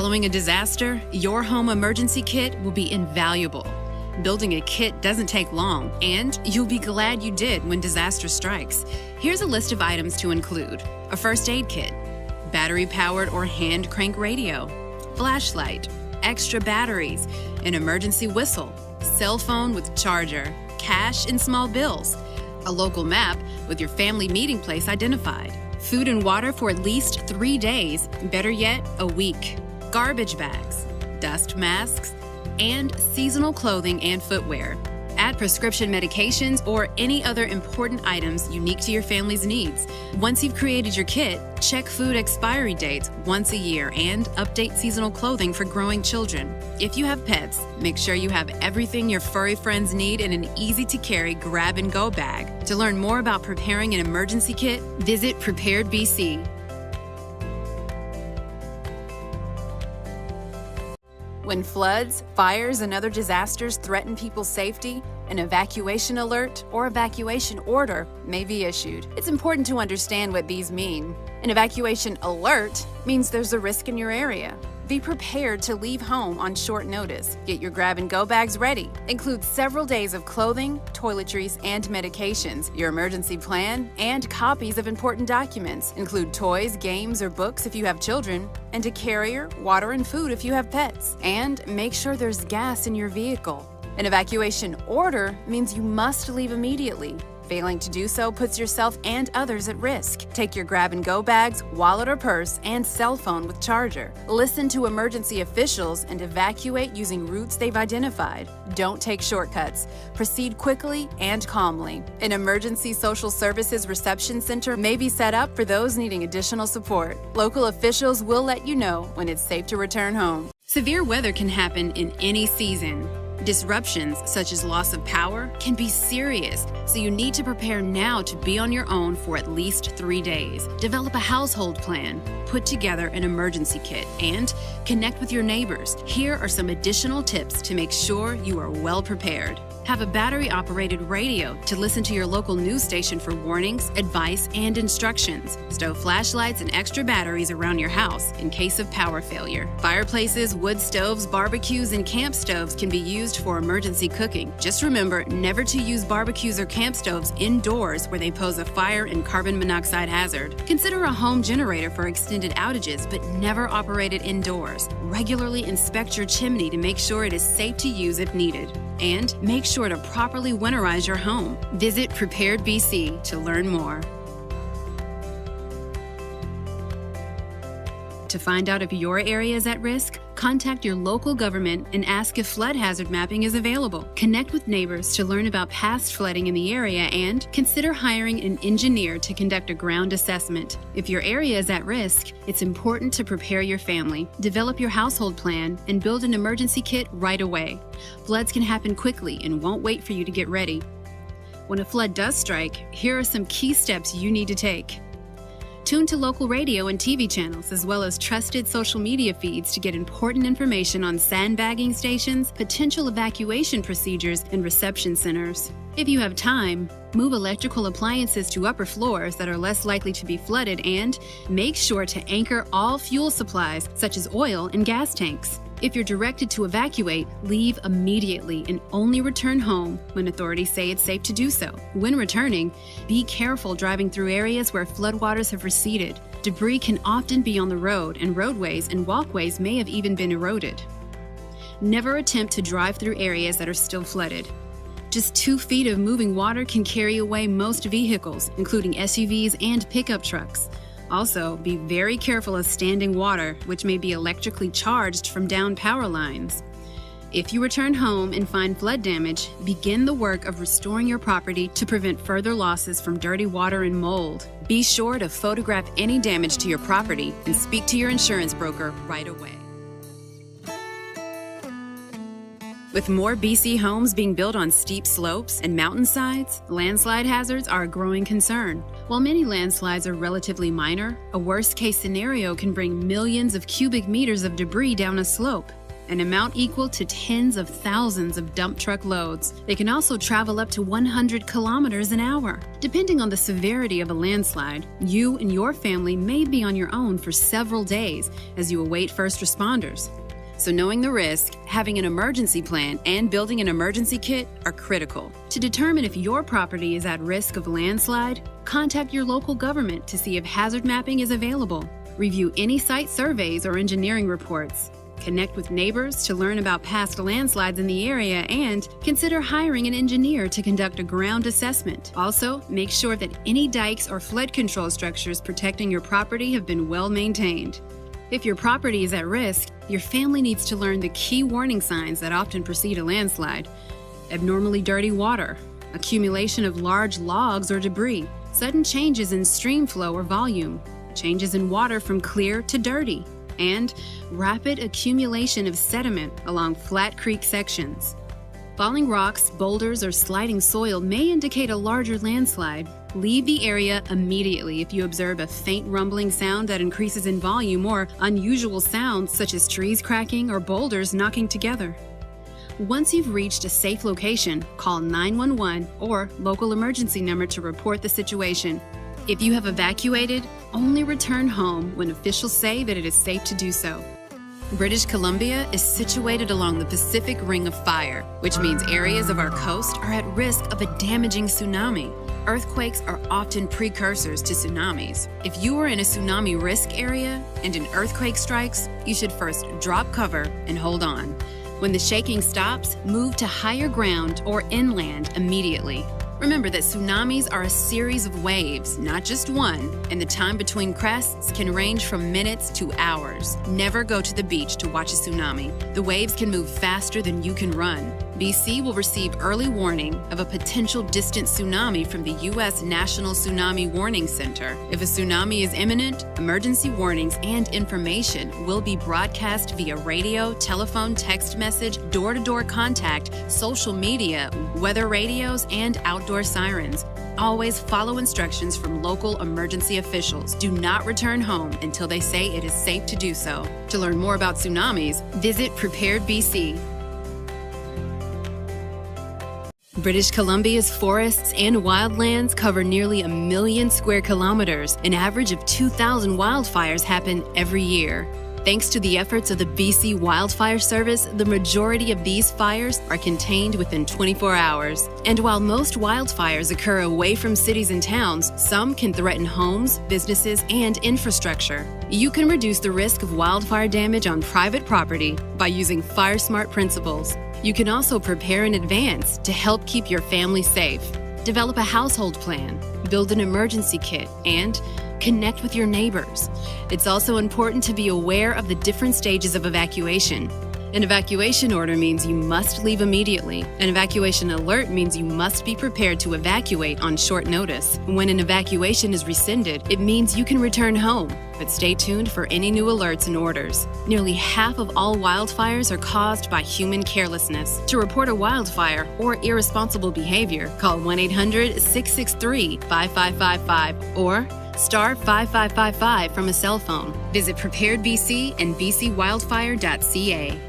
Following a disaster, your home emergency kit will be invaluable. Building a kit doesn't take long, and you'll be glad you did when disaster strikes. Here's a list of items to include: a first aid kit, battery-powered or hand crank radio, flashlight, extra batteries, an emergency whistle, cell phone with charger, cash and small bills, a local map with your family meeting place identified, food and water for at least 3 days, better yet, a week, garbage bags, dust masks, and seasonal clothing and footwear. Add prescription medications or any other important items unique to your family's needs. Once you've created your kit, check food expiry dates once a year and update seasonal clothing for growing children. If you have pets, make sure you have everything your furry friends need in an easy-to-carry grab-and-go bag. To learn more about preparing an emergency kit, visit Prepared BC. When floods, fires, and other disasters threaten people's safety, an evacuation alert or evacuation order may be issued. It's important to understand what these mean. An evacuation alert means there's a risk in your area. Be prepared to leave home on short notice. Get your grab-and-go bags ready. Include several days of clothing, toiletries, and medications, your emergency plan, and copies of important documents. Include toys, games, or books if you have children, and a carrier, water, and food if you have pets. And make sure there's gas in your vehicle. An evacuation order means you must leave immediately. Failing to do so puts yourself and others at risk. Take your grab-and-go bags, wallet or purse, and cell phone with charger. Listen to emergency officials and evacuate using routes they've identified. Don't take shortcuts. Proceed quickly and calmly. An emergency social services reception center may be set up for those needing additional support. Local officials will let you know when it's safe to return home. Severe weather can happen in any season. Disruptions, such as loss of power, can be serious, so you need to prepare now to be on your own for at least 3 days. Develop a household plan, put together an emergency kit, and connect with your neighbors. Here are some additional tips to make sure you are well prepared. Have a battery-operated radio to listen to your local news station for warnings, advice, and instructions. Stow flashlights and extra batteries around your house in case of power failure. Fireplaces, wood stoves, barbecues, and camp stoves can be used for emergency cooking. Just remember never to use barbecues or camp stoves indoors where they pose a fire and carbon monoxide hazard. Consider a home generator for extended outages, but never operate it indoors. Regularly inspect your chimney to make sure it is safe to use if needed. And make sure to properly winterize your home. Visit Prepared BC to learn more. To find out if your area is at risk, contact your local government and ask if flood hazard mapping is available. Connect with neighbors to learn about past flooding in the area and consider hiring an engineer to conduct a ground assessment. If your area is at risk, it's important to prepare your family, develop your household plan, and build an emergency kit right away. Floods can happen quickly and won't wait for you to get ready. When a flood does strike, here are some key steps you need to take. Tune to local radio and TV channels, as well as trusted social media feeds to get important information on sandbagging stations, potential evacuation procedures, and reception centers. If you have time, move electrical appliances to upper floors that are less likely to be flooded, and make sure to anchor all fuel supplies, such as oil and gas tanks. If you're directed to evacuate, leave immediately and only return home when authorities say it's safe to do so. When returning, be careful driving through areas where floodwaters have receded. Debris can often be on the road, and roadways and walkways may have even been eroded. Never attempt to drive through areas that are still flooded. Just 2 feet of moving water can carry away most vehicles, including SUVs and pickup trucks. Also, be very careful of standing water, which may be electrically charged from downed power lines. If you return home and find flood damage, begin the work of restoring your property to prevent further losses from dirty water and mold. Be sure to photograph any damage to your property and speak to your insurance broker right away. With more BC homes being built on steep slopes and mountainsides, landslide hazards are a growing concern. While many landslides are relatively minor, a worst-case scenario can bring millions of cubic meters of debris down a slope. an amount equal to tens of thousands of dump truck loads. They can also travel up to 100 kilometers an hour. Depending on the severity of a landslide, you and your family may be on your own for several days as you await first responders. So knowing the risk, having an emergency plan, and building an emergency kit are critical. To determine if your property is at risk of landslide, contact your local government to see if hazard mapping is available. Review any site surveys or engineering reports. Connect with neighbors to learn about past landslides in the area, and consider hiring an engineer to conduct a ground assessment. Also, make sure that any dikes or flood control structures protecting your property have been well maintained. If your property is at risk, your family needs to learn the key warning signs that often precede a landslide: abnormally dirty water, accumulation of large logs or debris, sudden changes in stream flow or volume, changes in water from clear to dirty, and rapid accumulation of sediment along flat creek sections. Falling rocks, boulders, or sliding soil may indicate a larger landslide. Leave the area immediately if you observe a faint rumbling sound that increases in volume, or unusual sounds such as trees cracking or boulders knocking together. Once you've reached a safe location, call 911 or local emergency number to report the situation. If you have evacuated, only return home when officials say that it is safe to do so. British Columbia is situated along the Pacific Ring of Fire, which means areas of our coast are at risk of a damaging tsunami. Earthquakes are often precursors to tsunamis. If you are in a tsunami risk area and an earthquake strikes, you should first drop cover and hold on. When the shaking stops, move to higher ground or inland immediately. Remember that tsunamis are a series of waves, not just one, and the time between crests can range from minutes to hours. Never go to the beach to watch a tsunami. The waves can move faster than you can run. BC will receive early warning of a potential distant tsunami from the U.S. National Tsunami Warning Center. If a tsunami is imminent, emergency warnings and information will be broadcast via radio, telephone, text message, door-to-door contact, social media, weather radios, and outdoor sirens. Always follow instructions from local emergency officials. Do not return home until they say it is safe to do so. To learn more about tsunamis, visit Prepared BC. British Columbia's forests and wildlands cover nearly 1 million square kilometers. An average of 2,000 wildfires happen every year. Thanks to the efforts of the BC Wildfire Service, the majority of these fires are contained within 24 hours. And while most wildfires occur away from cities and towns, some can threaten homes, businesses, and infrastructure. You can reduce the risk of wildfire damage on private property by using FireSmart principles. You can also prepare in advance to help keep your family safe. Develop a household plan, build an emergency kit, and connect with your neighbors. It's also important to be aware of the different stages of evacuation. An evacuation order means you must leave immediately. An evacuation alert means you must be prepared to evacuate on short notice. When an evacuation is rescinded, it means you can return home, but stay tuned for any new alerts and orders. Nearly half of all wildfires are caused by human carelessness. To report a wildfire or irresponsible behavior, call 1-800-663-5555 or star 5555 from a cell phone. Visit Prepared BC and bcwildfire.ca.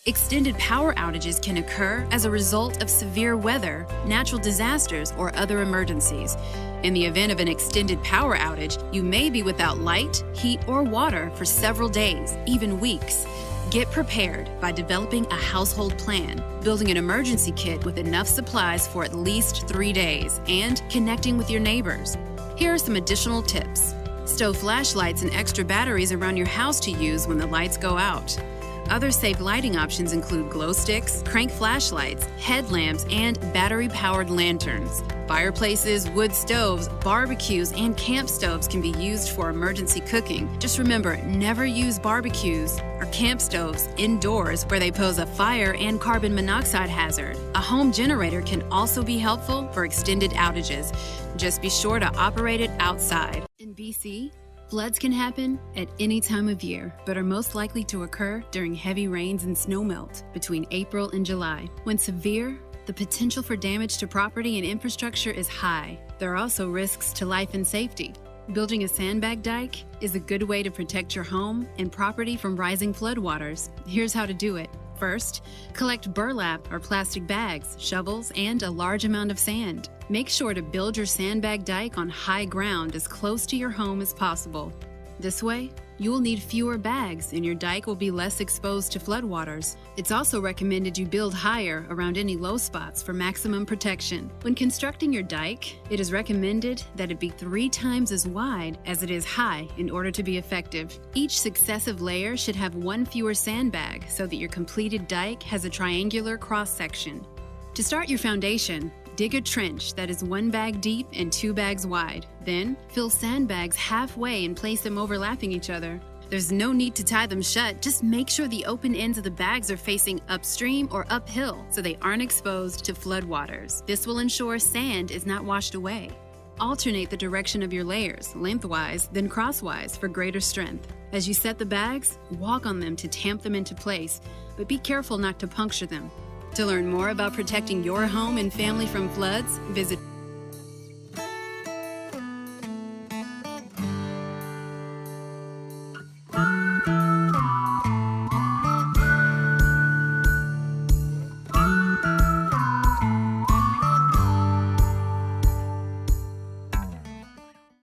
Extended power outages can occur as a result of severe weather, natural disasters, or other emergencies. In the event of an extended power outage, you may be without light, heat, or water for several days, even weeks. Get prepared by developing a household plan, building an emergency kit with enough supplies for at least 3 days, and connecting with your neighbors. Here are some additional tips. Stow flashlights and extra batteries around your house to use when the lights go out. Other safe lighting options include glow sticks, crank flashlights, headlamps, and battery-powered lanterns. Fireplaces, wood stoves, barbecues, and camp stoves can be used for emergency cooking. Just remember, never use barbecues or camp stoves indoors where they pose a fire and carbon monoxide hazard. A home generator can also be helpful for extended outages. Just be sure to operate it outside. In BC, floods can happen at any time of year, but are most likely to occur during heavy rains and snowmelt between April and July. When severe, the potential for damage to property and infrastructure is high. There are also risks to life and safety. Building a sandbag dike is a good way to protect your home and property from rising floodwaters. Here's how to do it. First, collect burlap or plastic bags, shovels, and a large amount of sand. Make sure to build your sandbag dike on high ground as close to your home as possible. This way, you will need fewer bags and your dike will be less exposed to floodwaters. It's also recommended you build higher around any low spots for maximum protection. When constructing your dike, it is recommended that it be 3 times as wide as it is high in order to be effective. Each successive layer should have 1 fewer sandbag so that your completed dike has a triangular cross-section. To start your foundation, dig a trench that is 1 bag deep and 2 bags wide. Then, fill sandbags halfway and place them overlapping each other. There's no need to tie them shut, just make sure the open ends of the bags are facing upstream or uphill so they aren't exposed to floodwaters. This will ensure sand is not washed away. Alternate the direction of your layers, lengthwise, then crosswise for greater strength. As you set the bags, walk on them to tamp them into place, but be careful not to puncture them. To learn more about protecting your home and family from floods, visit